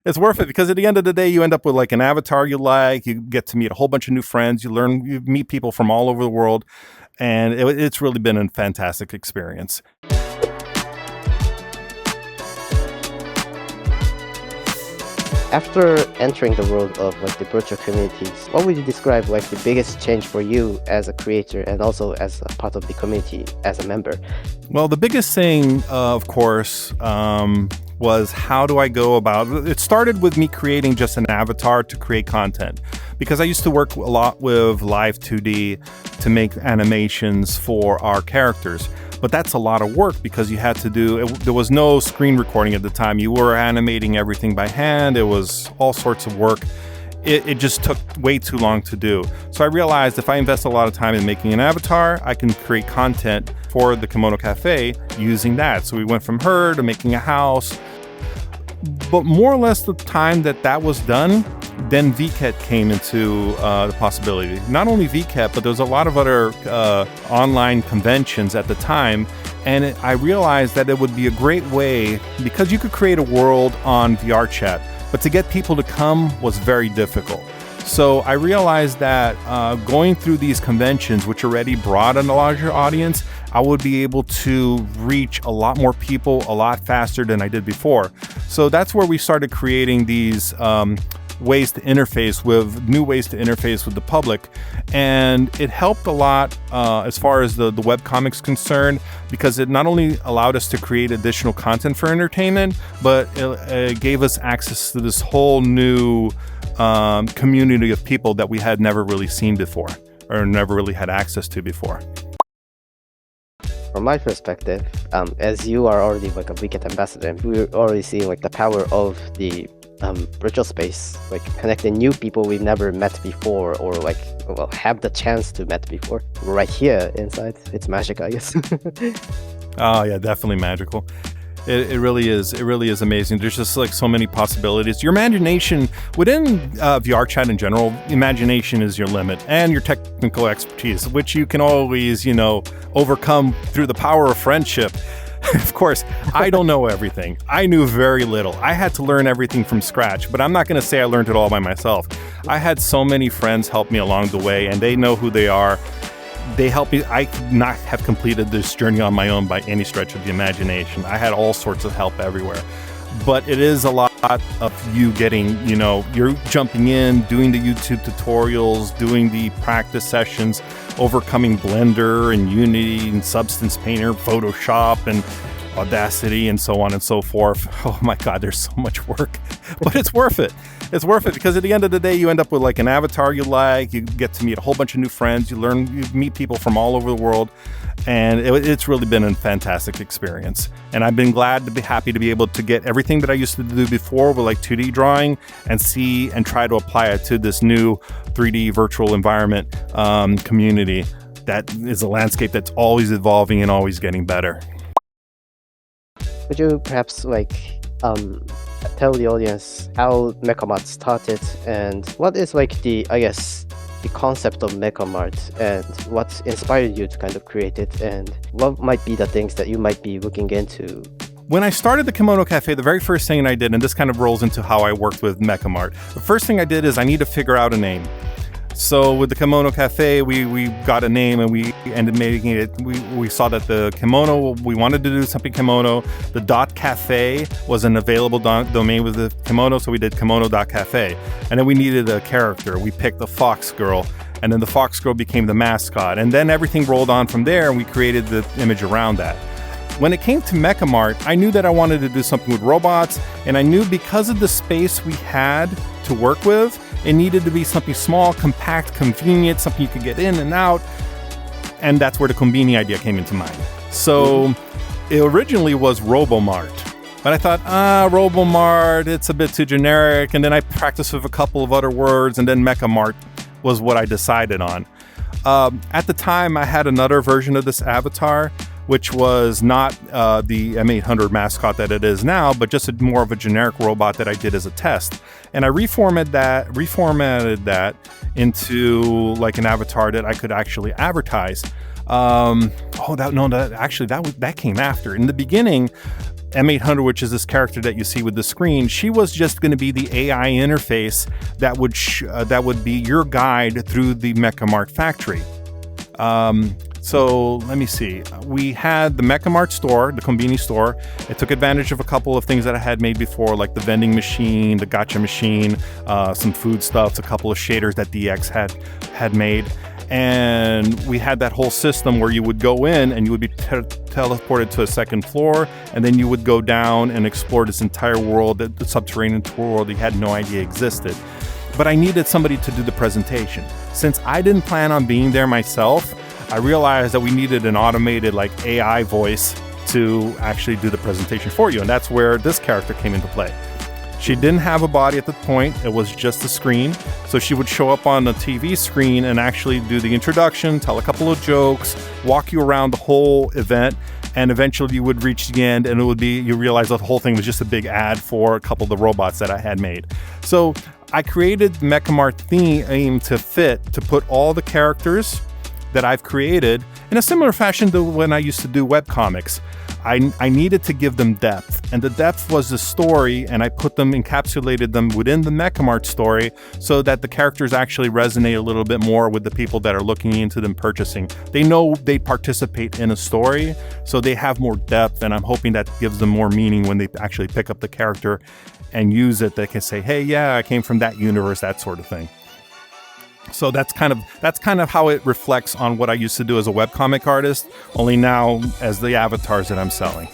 It's worth it because at the end of the day, you end up with like an avatar you like. You get to meet a whole bunch of new friends. You meet people from all over the world. And it's really been a fantastic experience. After entering the world of like the virtual communities, what would you describe like the biggest change for you as a creator and also as a part of the community as a member? Well, the biggest thing, of course, was how do I go about it? It started with me creating just an avatar to create content because I used to work a lot with Live 2D to make animations for our characters. But that's a lot of work because you had to there was no screen recording at the time. You were animating everything by hand. It was all sorts of work. It just took way too long to do. So I realized if I invest a lot of time in making an avatar, I can create content for the Kemono Cafe using that. So we went from her to making a house. But more or less the time that was done, then VCAT came into the possibility. Not only VCAT, but there's a lot of other online conventions at the time. And I realized that it would be a great way, because you could create a world on VRChat, but to get people to come was very difficult. So I realized that going through these conventions, which already brought in a larger audience, I would be able to reach a lot more people a lot faster than I did before. So that's where we started creating these new ways to interface with the public. And it helped a lot as far as the webcomic's concerned, because it not only allowed us to create additional content for entertainment, but it gave us access to this whole new community of people that we had never really seen before or never really had access to before. From my perspective, as you are already like a VCAT ambassador, we're already seeing like the power of the virtual space, like connecting new people we've never met before or like have the chance to met before right here inside. It's magic, I guess. Oh yeah, definitely magical. It really is. It really is amazing. There's just like so many possibilities. Your imagination within VRChat in general, imagination is your limit, and your technical expertise, which you can always, overcome through the power of friendship. Of course, I don't know everything. I knew very little. I had to learn everything from scratch, but I'm not going to say I learned it all by myself. I had so many friends help me along the way, and they know who they are. They helped me. I could not have completed this journey on my own by any stretch of the imagination. I had all sorts of help everywhere. But it is a lot of you getting, you're jumping in, doing the YouTube tutorials, doing the practice sessions, overcoming Blender and Unity and Substance Painter, Photoshop and Audacity and so on and so forth. Oh my God, there's so much work, but it's worth it. It's worth it because at the end of the day, you end up with like an avatar you like. You get to meet a whole bunch of new friends. You meet people from all over the world. And it's really been a fantastic experience. And I've been happy to be able to get everything that I used to do before with like 2D drawing and try to apply it to this new 3D virtual environment community that is a landscape that's always evolving and always getting better. Could you perhaps tell the audience how Mekamart started and what is the concept of Mekamart and what inspired you to kind of create it and what might be the things that you might be looking into? When I started the Kemono Cafe, the very first thing I did, and this kind of rolls into how I worked with Mekamart, the first thing I did is I need to figure out a name. So with the Kemono Cafe, we got a name and we ended making it. We saw that the kimono, we wanted to do something kimono. The .cafe was an available domain with the kimono, so we did kimono.cafe. And then we needed a character. We picked the fox girl, and then the fox girl became the mascot. And then everything rolled on from there, and we created the image around that. When it came to Mekamart, I knew that I wanted to do something with robots, and I knew because of the space we had to work with, it needed to be something small, compact, convenient, something you could get in and out. And that's where the Konbini idea came into mind. So it originally was Robomart. But I thought, Robomart, it's a bit too generic. And then I practiced with a couple of other words, and then Mekamart was what I decided on. At the time, I had another version of this avatar, which was not the M800 mascot that it is now, but just more of a generic robot that I did as a test. And I reformatted that into like an avatar that I could actually advertise. That came after. In the beginning, M800, which is this character that you see with the screen, she was just going to be the AI interface that would be your guide through the Mekamart factory. So let me see. We had the Mekamart store, the Konbini store. It took advantage of a couple of things that I had made before, like the vending machine, the gacha machine, some food stuffs, a couple of shaders that DX had made. And we had that whole system where you would go in and you would be teleported to a second floor, and then you would go down and explore this entire world, the subterranean world you had no idea existed. But I needed somebody to do the presentation. Since I didn't plan on being there myself, I realized that we needed an automated like AI voice to actually do the presentation for you. And that's where this character came into play. She didn't have a body at the point. It was just a screen. So she would show up on the TV screen and actually do the introduction, tell a couple of jokes, walk you around the whole event. And eventually you would reach the end and it would be, you realize that the whole thing was just a big ad for a couple of the robots that I had made. So I created Mekamart theme to put all the characters that I've created in a similar fashion to when I used to do webcomics. I needed to give them depth, and the depth was the story, and I encapsulated them within the Mekamart story so that the characters actually resonate a little bit more with the people that are looking into them purchasing. They know they participate in a story, so they have more depth, and I'm hoping that gives them more meaning when they actually pick up the character and use it. They can say, hey, yeah, I came from that universe, that sort of thing. So that's kind of how it reflects on what I used to do as a webcomic artist, only now as the avatars that I'm selling.